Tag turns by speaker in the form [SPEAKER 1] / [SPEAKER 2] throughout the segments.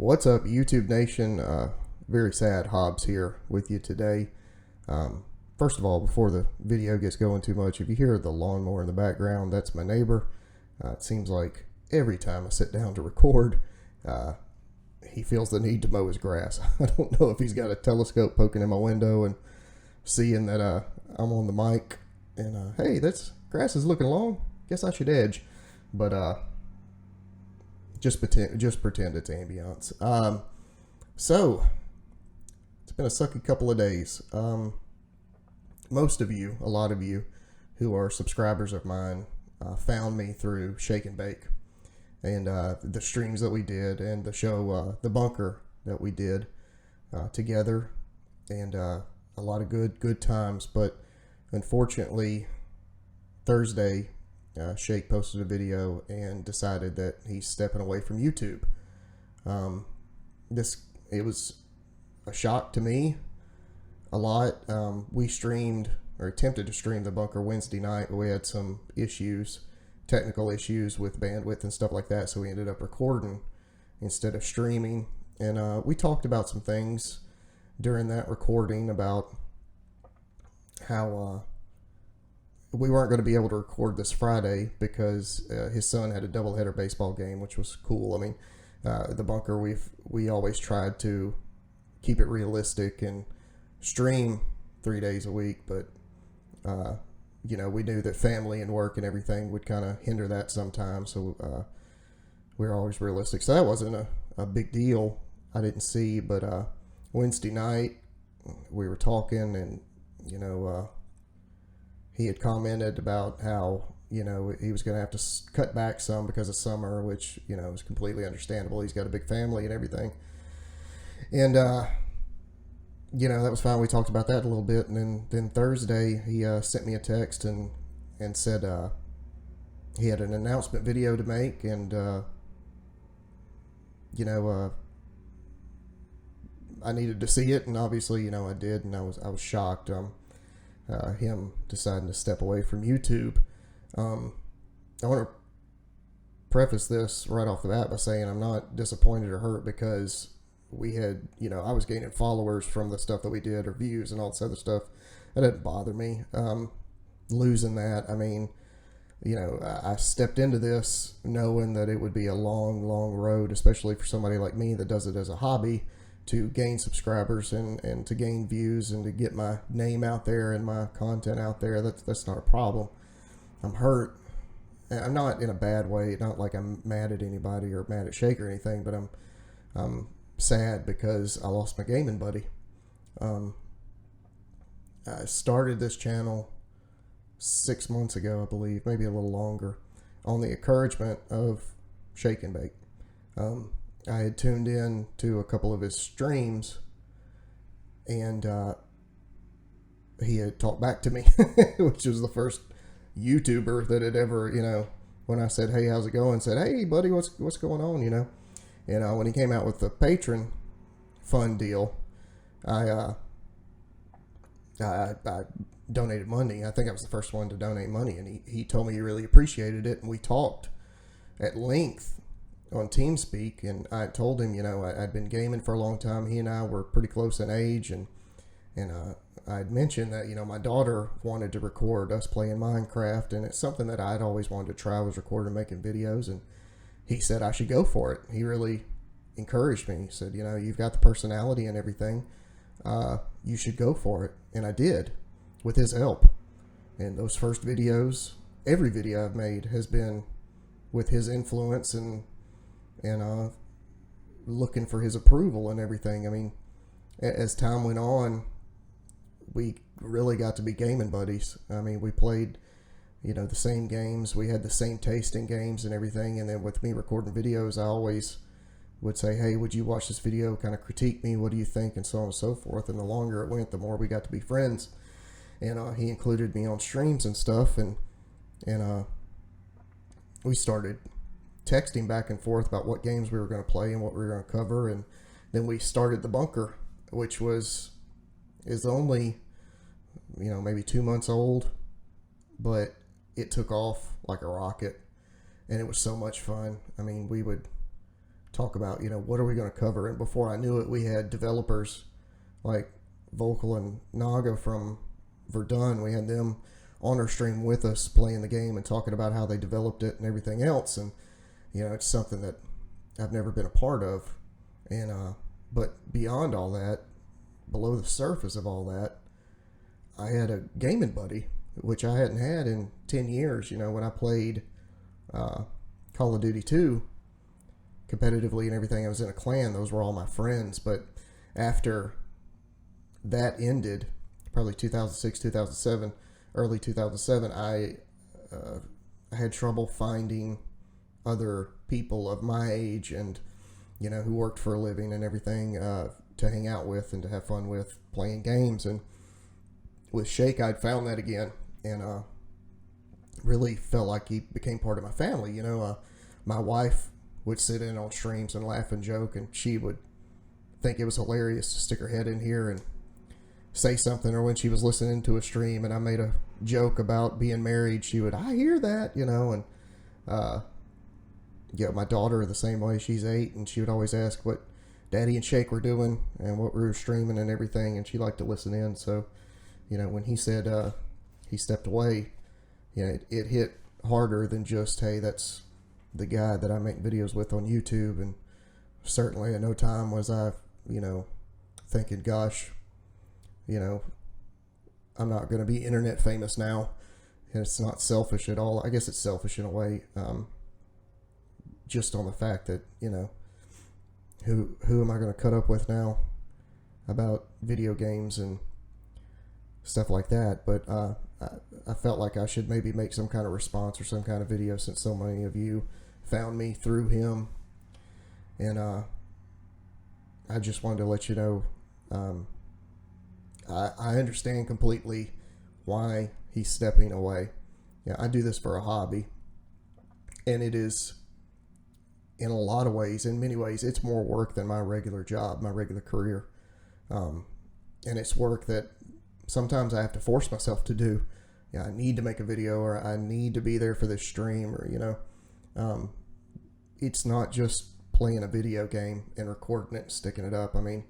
[SPEAKER 1] What's up, YouTube Nation? Very sad Hobbes here with you today. First of all, before the video gets going too much, if you hear the lawnmower in the background, that's my neighbor. It seems like every time I sit down to record, he feels the need to mow his grass. I don't know if he's got a telescope poking in my window and seeing that I'm on the mic and hey, this grass is looking long. Guess I should edge. But just pretend it's ambiance. So it's been a sucky couple of days. Most of you, a lot of you who are subscribers of mine, found me through sHaKeNbAkE and the streams that we did and the show The Bunker that we did together, and a lot of good times. But unfortunately, Thursday, Shake posted a video and decided that he's stepping away from YouTube. It was a shock to me a lot. We streamed or attempted to stream The Bunker Wednesday night, but we had some issues, technical issues with bandwidth and stuff like that, so we ended up recording instead of streaming. And we talked about some things during that recording about how we weren't going to be able to record this Friday because his son had a doubleheader baseball game, which was cool. I mean, The Bunker, we always tried to keep it realistic and stream 3 days a week, but we knew that family and work and everything would kind of hinder that sometimes, so we were always realistic. So that wasn't a big deal. I didn't see, but Wednesday night we were talking, and he had commented about how, he was going to have to cut back some because of summer, which, is completely understandable. He's got a big family and everything. And, that was fine. We talked about that a little bit. And then Thursday, he sent me a text and said he had an announcement video to make. And, I needed to see it. And obviously, I did. And I was shocked. Him deciding to step away from YouTube. I want to preface this right off the bat by saying I'm not disappointed or hurt, because we had, I was gaining followers from the stuff that we did, or views and all this other stuff. That didn't bother me. Losing that, I mean, I stepped into this knowing that it would be a long road, especially for somebody like me that does it as a hobby, to gain subscribers and to gain views and to get my name out there and my content out there. That's not a problem. I'm hurt. I'm not in a bad way. Not like I'm mad at anybody or mad at Shake or anything, but I'm sad because I lost my gaming buddy. I started this channel 6 months ago, I believe, maybe a little longer, on the encouragement of sHaKeNbAkE. I had tuned in to a couple of his streams, and he had talked back to me, which was the first YouTuber that had ever, when I said, "Hey, how's it going?" said, "Hey, buddy, what's going on?" When he came out with the patron fund deal, I donated money. I think I was the first one to donate money, and he told me he really appreciated it, and we talked at length on TeamSpeak, and I told him, I'd been gaming for a long time. He and I were pretty close in age, and I'd mentioned that, my daughter wanted to record us playing Minecraft, and it's something that I'd always wanted to try, was recording, making videos, and he said I should go for it. He really encouraged me. He said, you've got the personality and everything. You should go for it. And I did, with his help. And those first videos, every video I've made has been with his influence and looking for his approval and everything. I mean, as time went on, we really got to be gaming buddies. I mean, we played, the same games. We had the same taste in games and everything. And then with me recording videos, I always would say, "Hey, would you watch this video? Kind of critique me. What do you think?" And so on and so forth. And the longer it went, the more we got to be friends. And he included me on streams and stuff. And we started texting back and forth about what games we were going to play and what we were going to cover. And then we started The Bunker, which is only, maybe 2 months old, but it took off like a rocket, and it was so much fun. I mean, we would talk about, what are we going to cover? And before I knew it, we had developers like Vocal and Naga from Verdun. We had them on our stream with us playing the game and talking about how they developed it and everything else. And, it's something that I've never been a part of. And, but beyond all that, below the surface of all that, I had a gaming buddy, which I hadn't had in 10 years. When I played Call of Duty 2 competitively and everything, I was in a clan. Those were all my friends. But after that ended, probably 2006, 2007, early 2007, I had trouble finding other people of my age and, who worked for a living and everything to hang out with and to have fun with playing games. And with Shake, I'd found that again and really felt like he became part of my family. My wife would sit in on streams and laugh and joke, and she would think it was hilarious to stick her head in here and say something. Or when she was listening to a stream and I made a joke about being married, she would, I hear that, and my daughter the same way. She's 8, and she would always ask what Daddy and Shake were doing and what we were streaming and everything, and she liked to listen in. So when he said he stepped away, it hit harder than just, hey, that's the guy that I make videos with on YouTube. And certainly at no time was I thinking, gosh, I'm not going to be internet famous now. And it's not selfish at all. I guess it's selfish in a way, just on the fact that, who am I going to cut up with now about video games and stuff like that. But I felt like I should maybe make some kind of response or some kind of video, since so many of you found me through him. And I just wanted to let you know, I understand completely why he's stepping away. I do this for a hobby, and it is, in a lot of ways, in many ways, it's more work than my regular job, my regular career. And it's work that sometimes I have to force myself to do. I need to make a video, or I need to be there for this stream, or, it's not just playing a video game and recording it and sticking it up. I mean,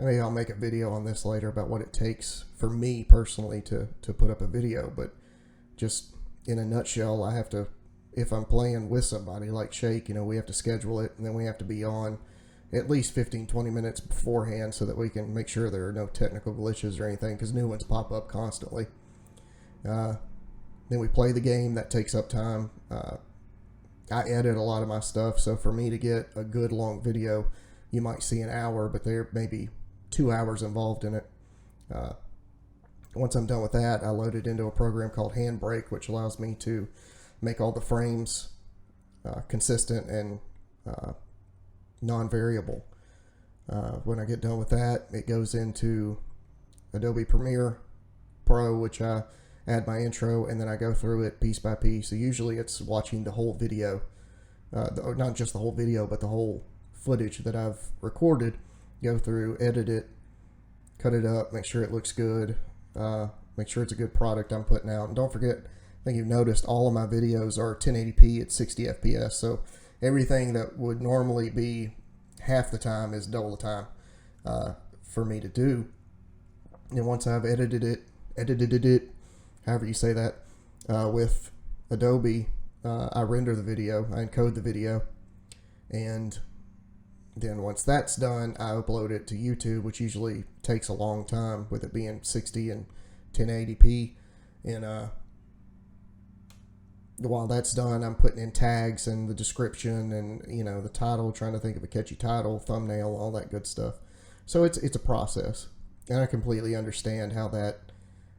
[SPEAKER 1] I'll make a video on this later about what it takes for me personally to put up a video, but just in a nutshell, I have to, if I'm playing with somebody like Shake, we have to schedule it, and then we have to be on at least 15-20 minutes beforehand so that we can make sure there are no technical glitches or anything, because new ones pop up constantly. Then we play the game. That takes up time. I edit a lot of my stuff, so for me to get a good long video, you might see an hour, but there may be 2 hours involved in it. Once I'm done with that, I load it into a program called sHaKeNbAkE, which allows me to make all the frames consistent and non-variable. When I get done with that, it goes into Adobe Premiere Pro, which I add my intro, and then I go through it piece by piece. So usually it's watching the whole video, not just the whole video, but the whole footage that I've recorded, go through, edit it, cut it up, make sure it looks good, make sure it's a good product I'm putting out. And don't forget, I think you've noticed all of my videos are 1080p at 60 FPS. So everything that would normally be half the time is double the time for me to do. And once I've edited it, however you say that, with Adobe, I render the video, I encode the video, and then once that's done, I upload it to YouTube, which usually takes a long time with it being 60 and 1080p. And while that's done, I'm putting in tags and the description and, the title, trying to think of a catchy title, thumbnail, all that good stuff. So it's a process. And I completely understand how that,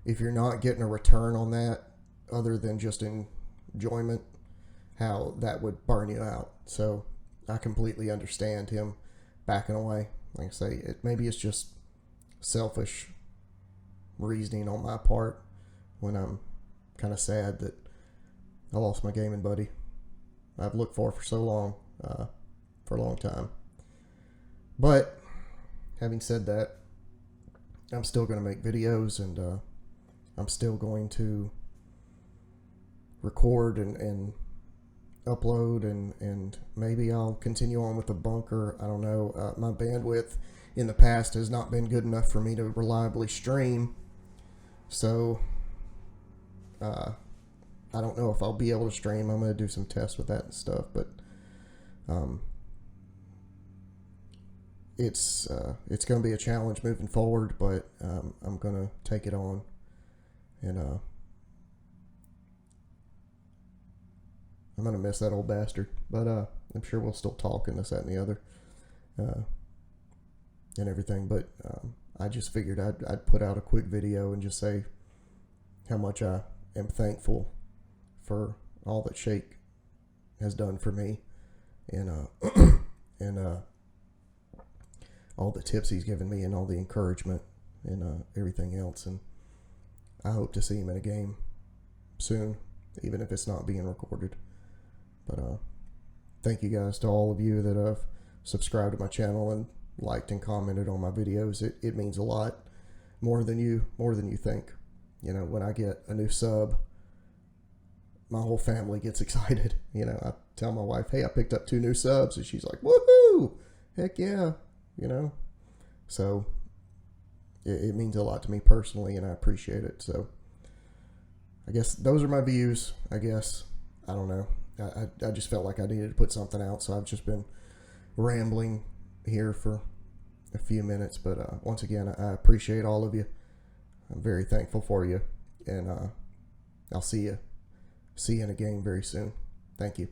[SPEAKER 1] if you're not getting a return on that other than just enjoyment, how that would burn you out. So I completely understand him backing away. Like I say, maybe it's just selfish reasoning on my part when I'm kind of sad that I lost my gaming buddy I've looked for so long, for a long time. But having said that, I'm still going to make videos, and I'm still going to record and upload, and maybe I'll continue on with the bunker. I don't know. My bandwidth in the past has not been good enough for me to reliably stream, so I don't know if I'll be able to stream. I'm going to do some tests with that and stuff, but it's going to be a challenge moving forward, but I'm going to take it on, and I'm going to miss that old bastard, but I'm sure we'll still talk and this, that, and the other, and everything. But I just figured I'd put out a quick video and just say how much I am thankful for all that Shake has done for me, and and all the tips he's given me, and all the encouragement, and everything else. And I hope to see him in a game soon, even if it's not being recorded. But thank you guys to all of you that have subscribed to my channel and liked and commented on my videos. It means a lot, more than you think. You know, when I get a new sub, my whole family gets excited. You know, I tell my wife, hey, I picked up 2 new subs, and she's like, woohoo, heck yeah, you know. So it means a lot to me personally, and I appreciate it. So I guess those are my views. I guess, I don't know. I just felt like I needed to put something out, so I've just been rambling here for a few minutes. But once again, I appreciate all of you. I'm very thankful for you, and I'll see you in a game very soon. Thank you.